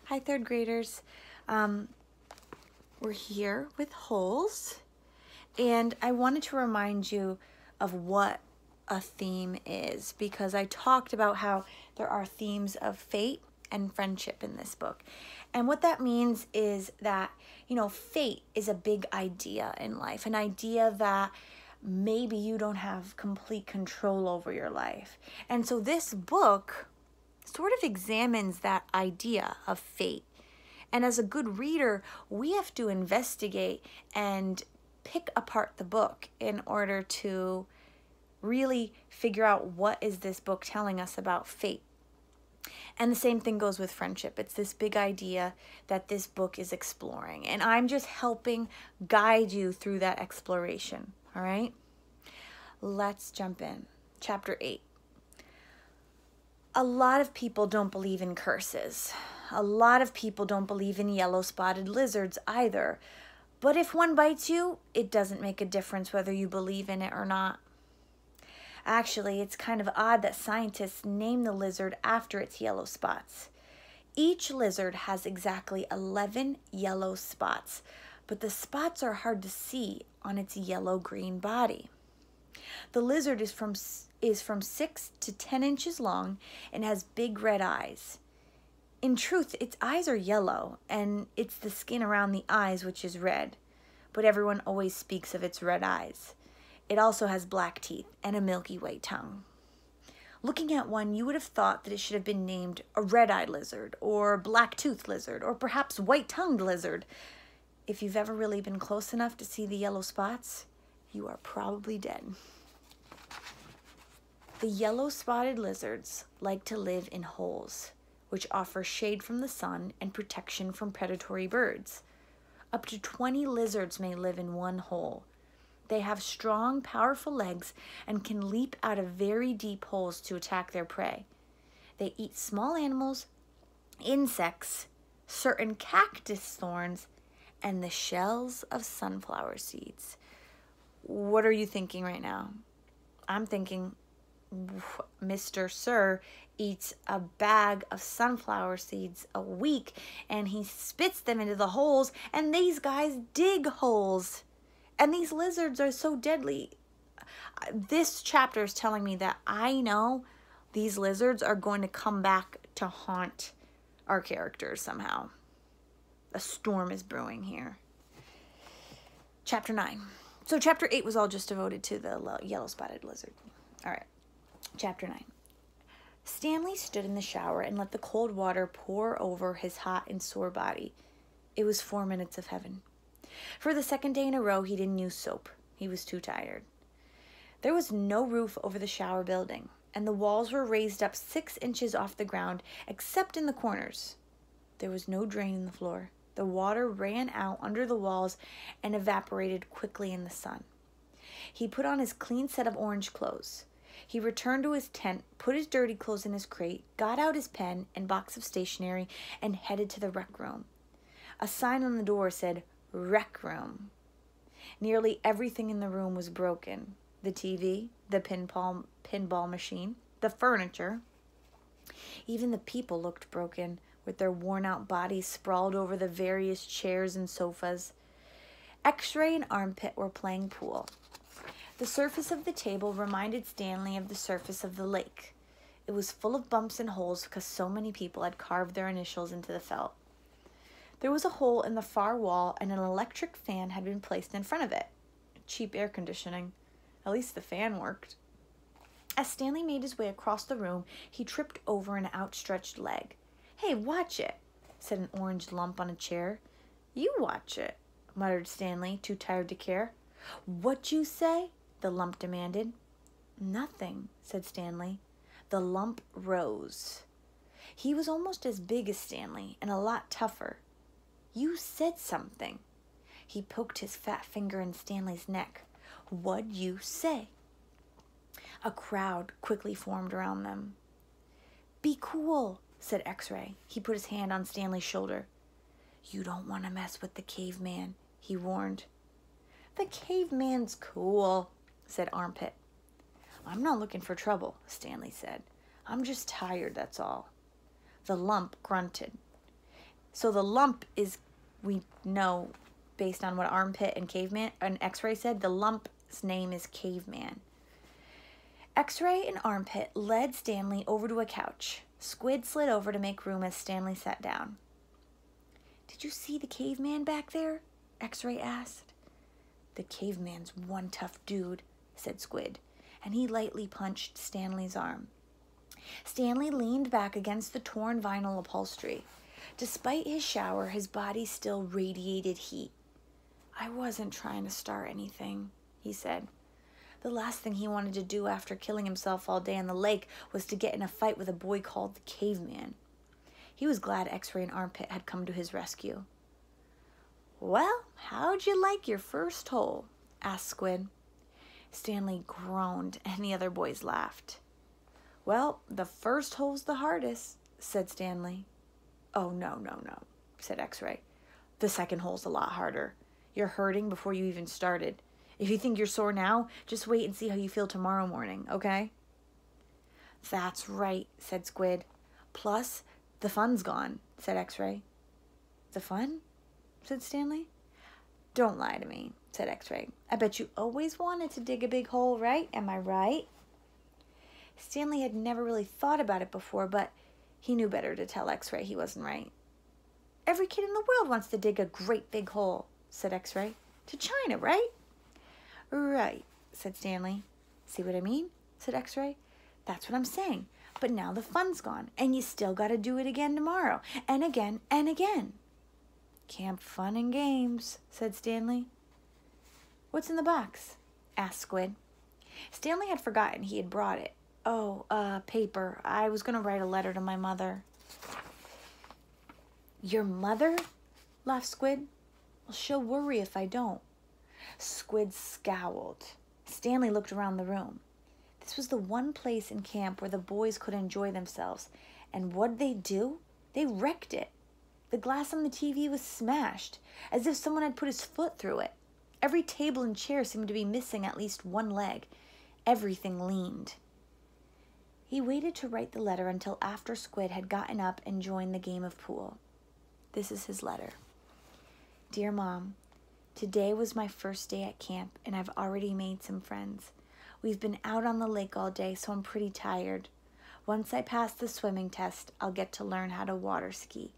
Hi, third graders. We're here with holes, and I wanted to remind you of what a theme is, because I talked about how there are themes of fate and friendship in this book. And what that means is that, fate is a big idea in life, an idea that maybe you don't have complete control over your life. And so this book sort of examines that idea of fate. And as a good reader, we have to investigate and pick apart the book in order to really figure out what is this book telling us about fate. And the same thing goes with friendship. It's this big idea that this book is exploring. And I'm just helping guide you through that exploration. All right? Let's jump in. Chapter 8. A lot of people don't believe in curses. A lot of people don't believe in yellow-spotted lizards either. But if one bites you, it doesn't make a difference whether you believe in it or not. Actually, it's kind of odd that scientists name the lizard after its yellow spots. Each lizard has exactly 11 yellow spots, but the spots are hard to see on its yellow-green body. The lizard is from 6 to 10 inches long and has big red eyes. In truth, its eyes are yellow, and it's the skin around the eyes which is red, but everyone always speaks of its red eyes. It also has black teeth and a milky white tongue. Looking at one, you would have thought that it should have been named a red-eyed lizard, or black-toothed lizard, or perhaps white-tongued lizard. If you've ever really been close enough to see the yellow spots, you are probably dead. The yellow-spotted lizards like to live in holes, which offer shade from the sun and protection from predatory birds. Up to 20 lizards may live in one hole. They have strong, powerful legs and can leap out of very deep holes to attack their prey. They eat small animals, insects, certain cactus thorns, and the shells of sunflower seeds. What are you thinking right now? I'm thinking, Mr. Sir eats a bag of sunflower seeds a week, and he spits them into the holes, and these guys dig holes. And these lizards are so deadly. This chapter is telling me that I know these lizards are going to come back to haunt our characters somehow. A storm is brewing here. Chapter 9. So chapter 8 was all just devoted to the yellow-spotted lizard. All right. Chapter 9. Stanley stood in the shower and let the cold water pour over his hot and sore body. It was 4 minutes of heaven. For the second day in a row, he didn't use soap. He was too tired. There was no roof over the shower building, and the walls were raised up 6 inches off the ground, except in the corners. There was no drain in the floor. The water ran out under the walls and evaporated quickly in the sun. He put on his clean set of orange clothes. He returned to his tent, put his dirty clothes in his crate, got out his pen and box of stationery, and headed to the rec room. A sign on the door said, "Rec room." Nearly everything in the room was broken. The TV, the pinball machine, the furniture. Even the people looked broken, with their worn-out bodies sprawled over the various chairs and sofas. X-Ray and Armpit were playing pool. The surface of the table reminded Stanley of the surface of the lake. It was full of bumps and holes because so many people had carved their initials into the felt. There was a hole in the far wall, and an electric fan had been placed in front of it. Cheap air conditioning. At least the fan worked. As Stanley made his way across the room, he tripped over an outstretched leg. "Hey, watch it," said an orange lump on a chair. "You watch it," muttered Stanley, too tired to care. "What'd you say?" the lump demanded. "Nothing," said Stanley. The lump rose. He was almost as big as Stanley and a lot tougher. "You said something." He poked his fat finger in Stanley's neck. "What'd you say?" A crowd quickly formed around them. "Be cool," said X-Ray. He put his hand on Stanley's shoulder. "You don't want to mess with the caveman," he warned. "The caveman's cool," said Armpit. "I'm not looking for trouble," Stanley said. "I'm just tired, that's all." The lump grunted. So the lump is, we know, based on what Armpit and Caveman and X-Ray said, the lump's name is Caveman. X-Ray and Armpit led Stanley over to a couch. Squid slid over to make room as Stanley sat down. "Did you see the caveman back there?" X-Ray asked. "The caveman's one tough dude," said Squid, and he lightly punched Stanley's arm. Stanley leaned back against the torn vinyl upholstery. Despite his shower, his body still radiated heat. "I wasn't trying to start anything," he said. The last thing he wanted to do after killing himself all day on the lake was to get in a fight with a boy called the Caveman. He was glad X-Ray and Armpit had come to his rescue. "Well, how'd you like your first hole?" asked Squid. Stanley groaned, and the other boys laughed. "Well, the first hole's the hardest," said Stanley. "Oh, no, said X-Ray. "The second hole's a lot harder. You're hurting before you even started. If you think you're sore now, just wait and see how you feel tomorrow morning, okay?" "That's right," said Squid. "Plus, the fun's gone," said X-Ray. "The fun?" said Stanley. "Don't lie to me," said X-Ray. "I bet you always wanted to dig a big hole, right? Am I right?" Stanley had never really thought about it before, but he knew better to tell X-Ray he wasn't right. "Every kid in the world wants to dig a great big hole," said X-Ray. "To China, right?" "Right," said Stanley. "See what I mean?" said X-Ray. "That's what I'm saying. But now the fun's gone, and you still got to do it again tomorrow, and again, and again." "Camp fun and games," said Stanley. "What's in the box?" asked Squid. Stanley had forgotten he had brought it. "Oh, paper. I was going to write a letter to my mother." "Your mother?" laughed Squid. "Well, she'll worry if I don't." Squid scowled. Stanley looked around the room. This was the one place in camp where the boys could enjoy themselves. And what'd they do? They wrecked it. The glass on the TV was smashed, as if someone had put his foot through it. Every table and chair seemed to be missing at least one leg. Everything leaned. He waited to write the letter until after Squid had gotten up and joined the game of pool. This is his letter. "Dear Mom, today was my first day at camp, and I've already made some friends. We've been out on the lake all day, so I'm pretty tired. Once I pass the swimming test, I'll get to learn how to water ski.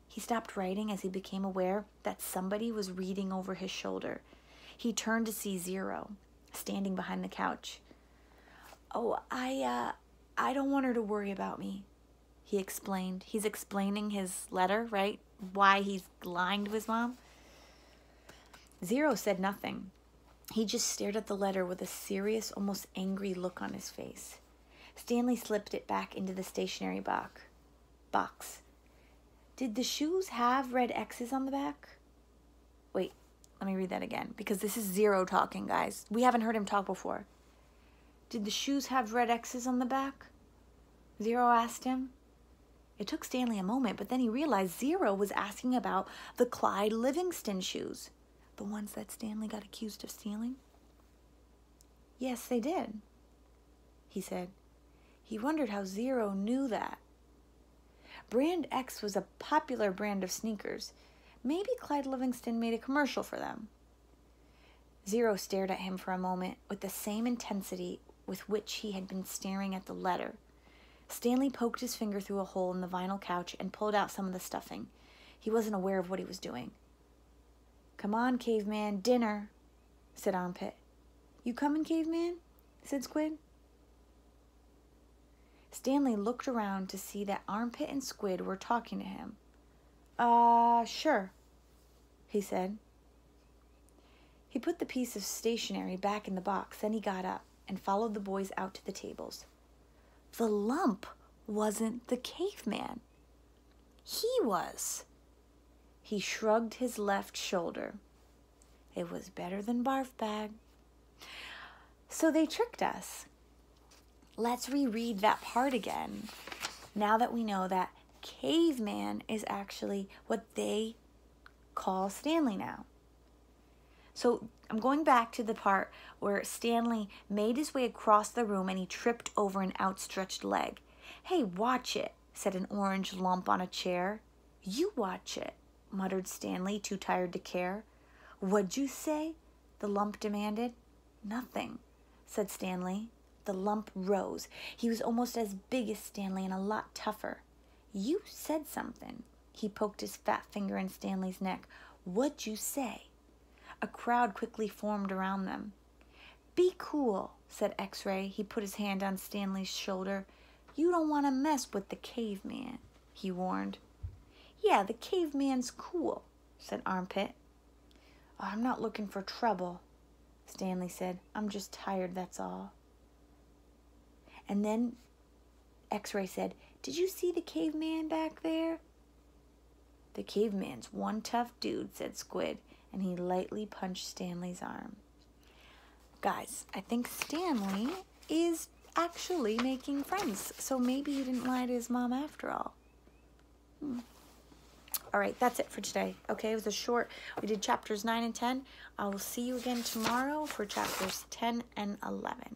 He stopped writing as he became aware that somebody was reading over his shoulder. He turned to see Zero, standing behind the couch. "Oh, I don't want her to worry about me," he explained. He's explaining his letter, right? Why he's lying to his mom. Zero said nothing. He just stared at the letter with a serious, almost angry look on his face. Stanley slipped it back into the stationery box. "Did the shoes have red X's on the back?" Wait, let me read that again, because this is Zero talking, guys. We haven't heard him talk before. "Did the shoes have red X's on the back?" Zero asked him. It took Stanley a moment, but then he realized Zero was asking about the Clyde Livingston shoes. The ones that Stanley got accused of stealing? "Yes, they did," he said. He wondered how Zero knew that. Brand X was a popular brand of sneakers. Maybe Clyde Livingston made a commercial for them. Zero stared at him for a moment with the same intensity with which he had been staring at the letter. Stanley poked his finger through a hole in the vinyl couch and pulled out some of the stuffing. He wasn't aware of what he was doing. "Come on, Caveman, dinner," said Armpit. "You coming, Caveman?" said Squid. Stanley looked around to see that Armpit and Squid were talking to him. Sure," he said. He put the piece of stationery back in the box, then he got up and followed the boys out to the tables. The lump wasn't the caveman. He was. He shrugged his left shoulder. It was better than barf bag. So they tricked us. Let's reread that part again, now that we know that caveman is actually what they call Stanley now. So I'm going back to the part where Stanley made his way across the room and he tripped over an outstretched leg. "Hey, watch it," said an orange lump on a chair. You watch it, muttered Stanley, too tired to care. What'd you say? The lump demanded. Nothing, said Stanley. The lump rose. He was almost as big as Stanley and a lot tougher. You said something. He poked his fat finger in Stanley's neck. What'd you say? A crowd quickly formed around them. Be cool, said X-Ray. He put his hand on Stanley's shoulder. You don't want to mess with the caveman, he warned. Yeah, the caveman's cool, said Armpit. Oh, I'm not looking for trouble, Stanley said. I'm just tired, that's all. And then X-Ray said, Did you see the caveman back there? The caveman's one tough dude, said Squid, and he lightly punched Stanley's arm. Guys, I think Stanley is actually making friends, so maybe he didn't lie to his mom after all. All right, that's it for today. Okay, it was a short, we did chapters 9 and 10. I will see you again tomorrow for chapters 10 and 11.